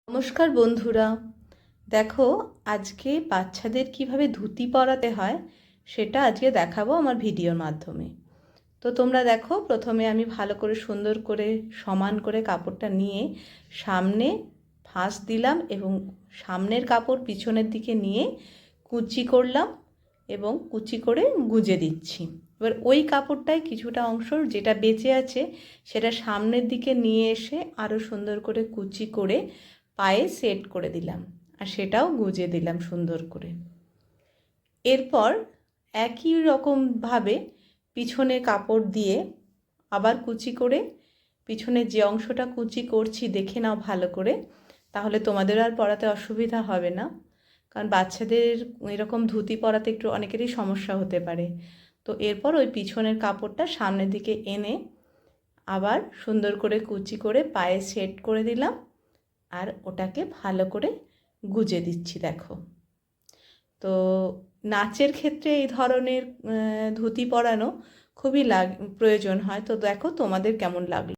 নমস্কার বন্ধুরা, দেখো আজকে বাচ্চাদের কিভাবে ধুতি পরাতে হয় সেটা আজকে দেখাবো আমার ভিডিওর মাধ্যমে। তো তোমরা দেখো, প্রথমে আমি ভালো করে সুন্দর করে সমান করে কাপড়টা নিয়ে সামনে ভাঁজ দিলাম এবং সামনের কাপড় পিছনের দিকে নিয়ে কুচি করলাম এবং কুচি করে গুজে দিচ্ছি। এবার ওই কাপড়টায় কিছুটা অংশ যেটা বেঁচে আছে সেটা সামনের দিকে নিয়ে এসে আরও সুন্দর করে কুচি করে পায়ে সেট করে দিলাম আর সেটাও গুজে দিলাম সুন্দর করে। এরপর একই রকমভাবে পিছনে কাপড় দিয়ে আবার কুচি করে পিছনে যে অংশটা কুচি করছি দেখে নাও ভালো করে, তাহলে তোমাদের আর পরাতে অসুবিধা হবে না। কারণ বাচ্চাদের এরকম ধুতি পরাতে একটু অনেকেরই সমস্যা হতে পারে। তো এরপর ওই পিছনের কাপড়টা সামনের দিকে এনে আবার সুন্দর করে কুচি করে পায়ে সেট করে দিলাম আর ওটাকে ভালো করে গুজে দিচ্ছি। দেখো, তো নাচের ক্ষেত্রে এই ধরনের ধুতি পরানো খুবই প্রয়োজন হয়। তো দেখো তোমাদের কেমন লাগলো।